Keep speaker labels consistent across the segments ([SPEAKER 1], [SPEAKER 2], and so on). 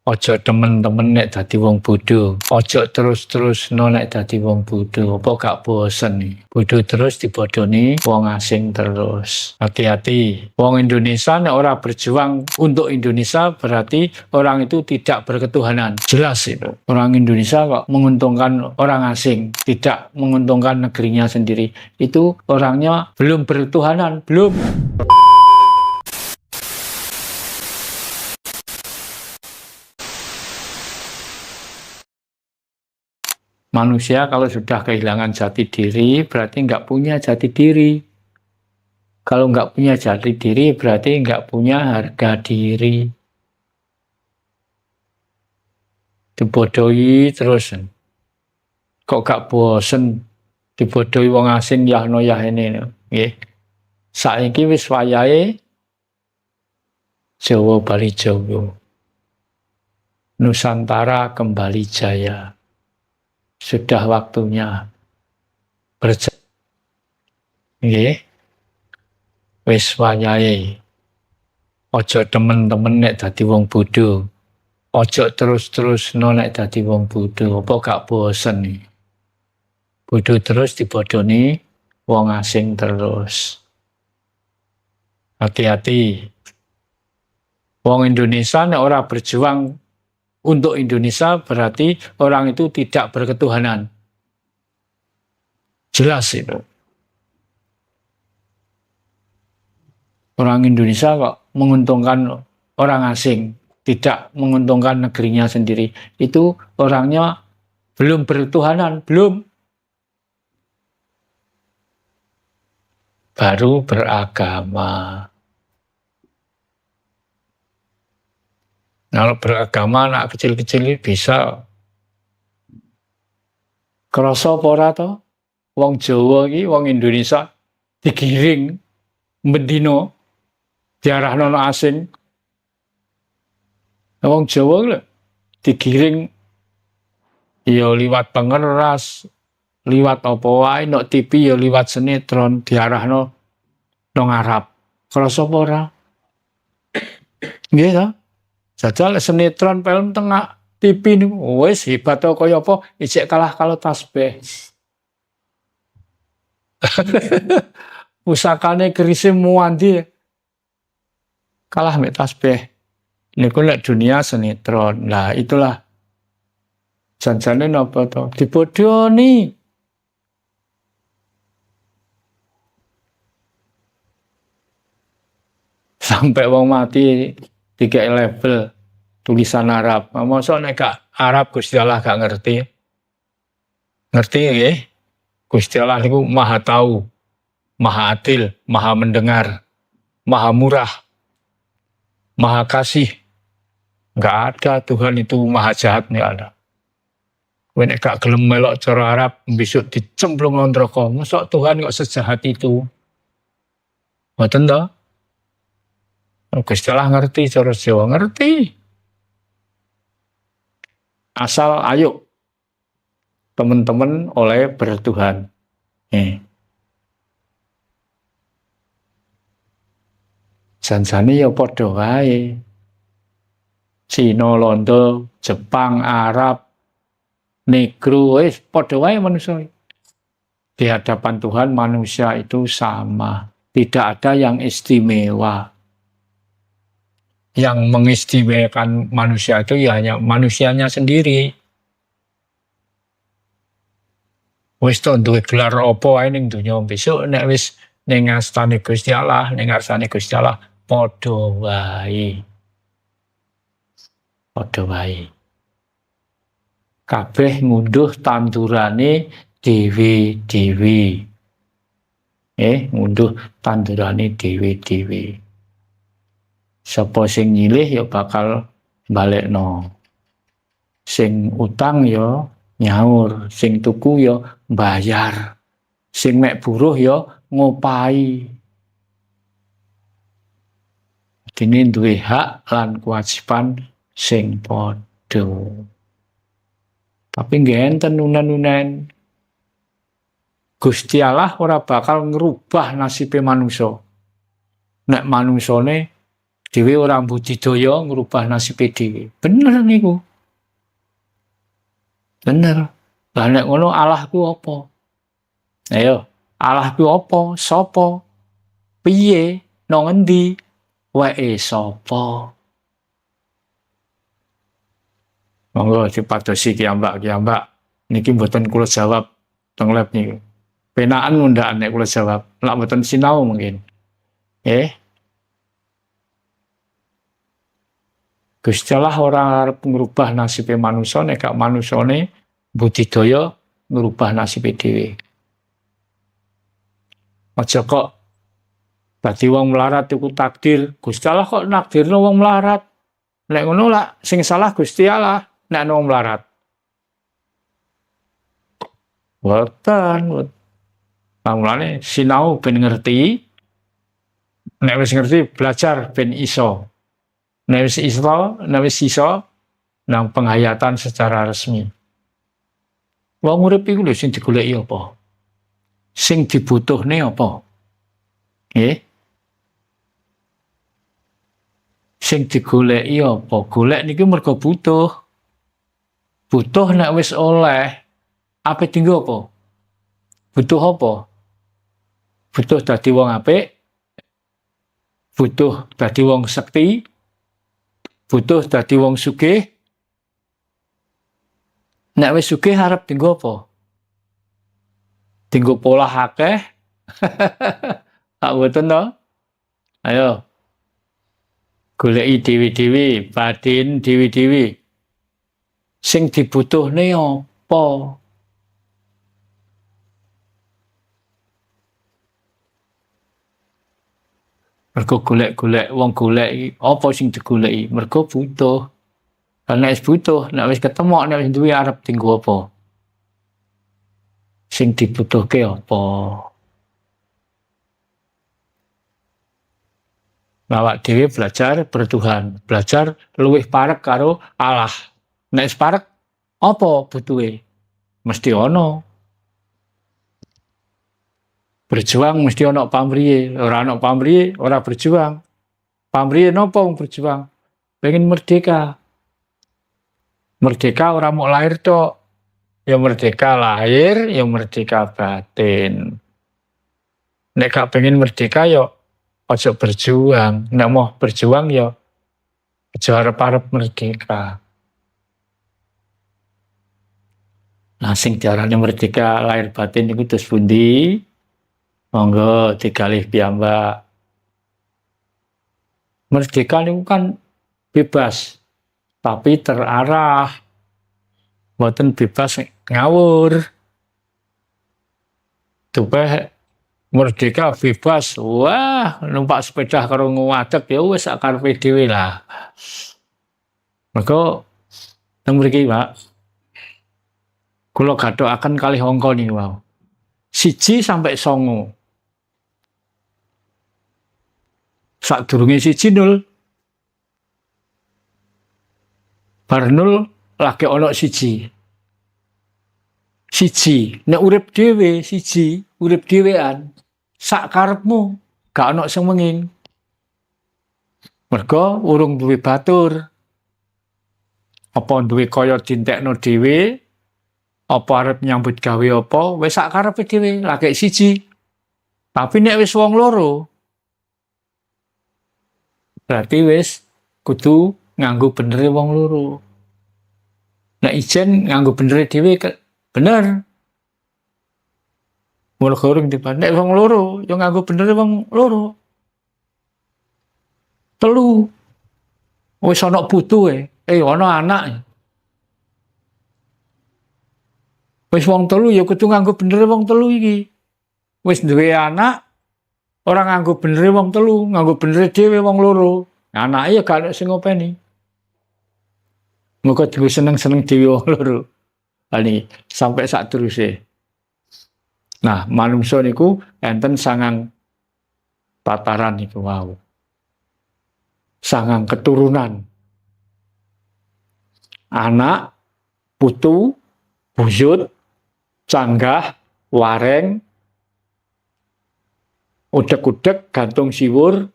[SPEAKER 1] Ojo temen-temen nek dadi wong bodho. Ojo terus-terusno nek dadi wong bodho. Apa gak bosen nih? Bodho terus dibodoni wong asing terus. Hati-hati. Wong Indonesia nek ora berjuang untuk Indonesia berarti orang itu tidak berketuhanan. Jelas itu. Orang Indonesia kok menguntungkan orang asing, tidak menguntungkan negerinya sendiri. Itu orangnya belum berketuhanan, belum. Manusia kalau sudah kehilangan jati diri, berarti nggak punya jati diri. Kalau nggak punya jati diri, berarti nggak punya harga diri. Dibodohi terus. Kok gak bosen dibodohi wong asing yahno yahene. Nggih. Saiki wis wayahe Jawa Bali Jawa. Nusantara kembali jaya. Sudah waktunya berjaya. Nggih. Wis wayahe. Ojo temen-temen nek dadi wong bodho. Ojo terus-terusno nek dadi wong bodho. Apa gak bosen nih? Bodho terus dibodoni wong asing terus. Hati-hati. Wong Indonesia nek ora berjuang untuk Indonesia berarti orang itu tidak berketuhanan. Jelas itu. Orang Indonesia kok menguntungkan orang asing, tidak menguntungkan negerinya sendiri. Itu orangnya belum berketuhanan, belum. Baru beragama. Kalau beragama anak kecil-kecil bisa krasa apa ora to? Wong Jawa iki, wong Indonesia digiring bendino diarahno asing. Wong Jawa lho digiring ya liwat pengeras, liwat apa wae, nok TV ya liwat sinetron diarahno nang Arab. Krasa apa ora? Nggih ta? Jajal sinetron film tengah TV niku wis hebat kaya apa ijek kalah kalau tasbih. Pusakane kerise muandi kalah mek tasbih. Niku lek dunia sinetron. Lah itulah janjane napa to? Dibodoni. Sampai wong mati 3 level tulisan Arab. Mosok nek gak Arab Gusti Allah gak ngerti. Ngerti nggih? Gusti Allah niku Maha tahu, Maha adil, Maha mendengar, Maha murah, Maha kasih. Enggak ada Tuhan itu Maha jahat nih ada. Kowe nek gak gelem melok cara Arab besok dicemplung nang neraka. Mosok Tuhan kok sejahat itu? Mboten to? Gusti Allah ngerti, cara Jawa ngerti. Asal ayo teman-teman oleh bertuhan. Janjane ya padha wae. Cina, Londo, Jepang, Arab, Negro, wis padha wae manusia. Di hadapan Tuhan manusia itu sama. Tidak ada yang istimewa. Yang mengistimewakan manusia itu ya hanya manusianya sendiri. Wis to duwe gelar apa wae ning donya besok nek wis ning ngastane Gusti Allah, ning ngarsane Gusti Allah padha wae. Padha wae. Kabeh ngunduh tandurane dhewe-dhewe. Ngunduh tandurane dhewe-dhewe. Sapa sing nyilih ya bakal balekno. Sing utang ya nyaur, sing tuku ya bayar. Sing mek buruh ya ngopahi. Dene duwe hak lan kewajiban sing padha. Tapi nggih enten unen-unen. Gusti Allah ora bakal ngerubah nasibe manungsa. Nek manungsane dhewe ora budidaya ngrubah nasib dhewe. Bener niku. Bener. Lah nek ngono Allah ku apa? Ayo, Allah ku apa? Sapa? Piye? Nang endi? Wae sapa? Monggo dipadosi kiambak-kiambak. Niki mboten kula jawab teng lab niku. Penaan ngundakan nek kula jawab. Lak mboten sinau mungkin. Gusti Allah ora arep ngrubah nasibe manusa nek gak manusane budidaya ngrubah nasibe dhewe. Aja kok dadi wong melarat iku takdir. Gusti Allah kok nakdirno wong melarat. Nek ngono lak sing salah Gusti Allah nek wong melarat. Boten. Mulane sinau ben ngerti. Nek wis ngerti belajar ben iso. Nek wis iso nang penghayatan secara resmi. Wong urip iku lho sing digoleki apa? Sing dibutuhne apa? Nggih. Sing digoleki apa? Golek niki mergo butuh. Butuh nek wis oleh, ape tinggo apa? Butuh apa? Butuh dadi wong apik. Butuh dadi wong sekti. Butuh dadi wong sugih. Nek wis sugih arep tinggo apa? Tinggo pola akeh. Tak boten to? Ayo. Goleki dhewe-dhewe, batin dhewe-dhewe. Sing dibutuhne apa? Mergo golek-golek wong golek apa sing digoleki? Mergo butuh. Nek wis butuh, nek wis ketemu, nek wis duwe arep tinggo apa? Sing dibutuhke apa? Awak dhewe belajar bertuhan, belajar luwih parek karo Allah. Nek wis parek apa butuhe? Mesti ana. Berjuang mesti ana pamriye, ora ana pamriye ora berjuang. Pamriye napa wong berjuang? Pengen merdeka. Merdeka ora mau lahir tok. Ya merdeka lahir, ya merdeka batin. Nek gak pengen merdeka ya aja berjuang. Nek mau berjuang ya aja arep-arep merdeka. Nah sing diarani merdeka lahir batin niku terus pundi? Monggo digalih piyambak. Merdeka niku kan bebas, tapi terarah. Mboten bebas ngawur. Dupe merdeka bebas. Wah, numpak sepeda karo ngadeg ya wis sak karepe dhewe lah. Mergo teng mriki, Pak. Kula gathukaken kalih angka niki wau. 1 sampai 9. Sadurunge 1 0. Bar 0 lagi ana 1. 1. Nek urip dhewe 1, urip dhewean. Sak karepmu, gak ana sing menging. Mergo urung duwe batur. Apa duwe kaya dintekno dhewe? Apa arep nyambut gawe apa? Wis sak karepe dhewe, lagi 1. Tapi nek wis wong loro, berarti wis kudu nganggo benere wong loro. Nek ijen nganggo benere dhewe bener. Mergo urung dipan. Nek wong loro, yo nganggo benere wong loro. 3. Wis ana putuhe, ana anak. Wis wong 3 ya kudu nganggo benere wong 3 iki. Wis duwe anak, ora nganggo benere wong 3, nganggo benere dhewe wong loro. Anake ya gak ono sing ngopeni. Muga dhewe seneng-seneng dhewe wong loro. Ani sampai sak teruse. Nah, manungsa niku enten 9 tataran niku wau. 9 keturunan. Anak, putu, buyut, canggah, wareng, udek-udek, gantung siwur,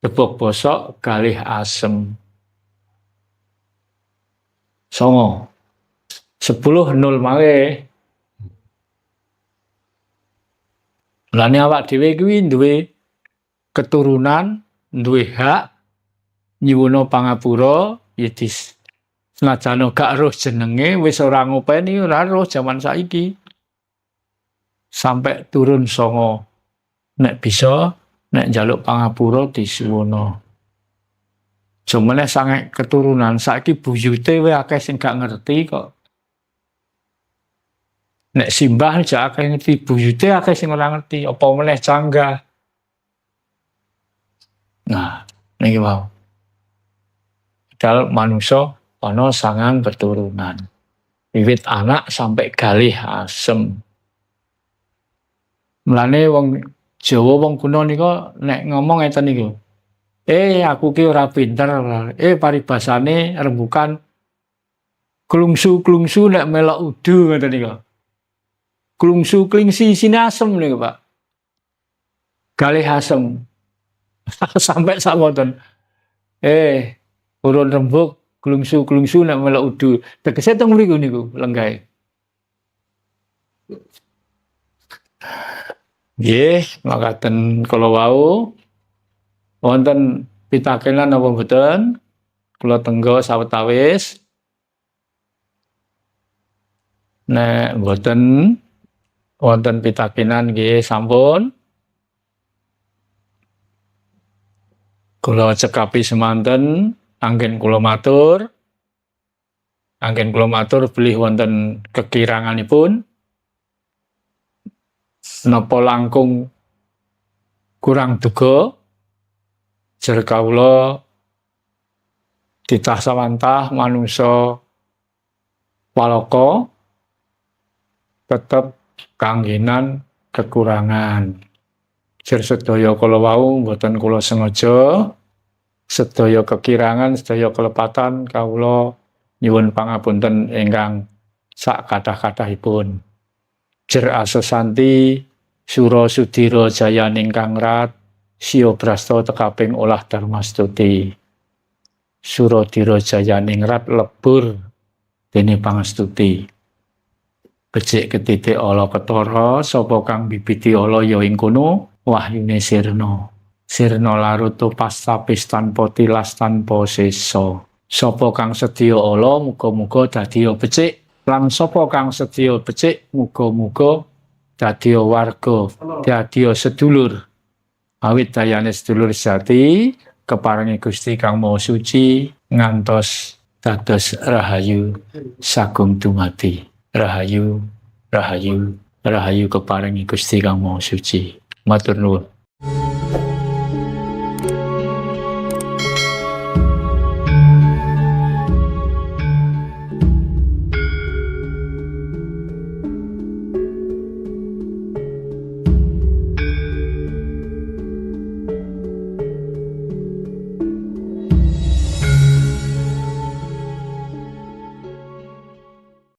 [SPEAKER 1] tepuk bosok kalih asem. 9. 10 0 malih. Lane awak dhewe kuwi duwe keturunan, duwe hak nyuwuna pangapura ya senajan gak roh jenenge wis ora ngopeni ora roh jaman saiki. Sampai turun 9. Nek bisa nek njaluk pangapura disuwuna. Jumene sange keturunan saiki buyute wae akeh sing gak ngerti kok. Nek simbah aja akeh ngerti, buyute akeh sing ora ngerti, apa meneh canggah. Nah, niki wae. Padahal manungsa ana 9 keturunan. Wiwit anak sampai kalih asem. Mulane wong Jawa wong kuno nika nek ngomong ngeten niku. Aku ki ora pinter. Paribasane rembukan klungsu-klungsu nek melok udu ngoten niku. Klungsu klingsi sine asem niku, Pak. Kalih asem. Sampai samonten. Urun rembug klungsu-klungsu nek melok udu. Tegese teng mriku niku lenggahe. Nggih, makaten kala wau. Wonten pitakenan apa mboten? Kula tenggo sawetawis. Nek mboten wonten pitakenan nggih sampun. Kula cekapi semanten anggen kula matur. Anggen kula matur bilih wonten kekiranganipun. Napa langkung kurang duga jer kawula titah sawantah manungsa walaka tetep kanggenan kekurangan. Jer sedaya kala wau mboten kula sengaja, sedaya kekirangan, sedaya kelepatan kawula nyuwun pangapunten ingkang sak kathah-kathahipun. Jer asesanti Sura Sudira Jayaning Kangrat Siya Brasta tekaping olah Darmastuti. Sura Dira Jayaning Rat lebur dene pangestuti. Becik ketitik ala ketara sapa kang bibiti ala ya ing kono wahyune sirna. Sirna larut pas tapis tanpa tilas tanpa sesa. Sapa kang sedya ala muga-muga dadi becik. Lan sapa kang sedya becik muga-muga dadi warga, dadi sedulur. Awit dayane sedulur sejati keparengi Gusti Kang Maha Suci ngantos dados rahayu sagung dumadi. Rahayu, rahayu, rahayu keparengi Gusti Kang Maha Suci. Matur nuwun.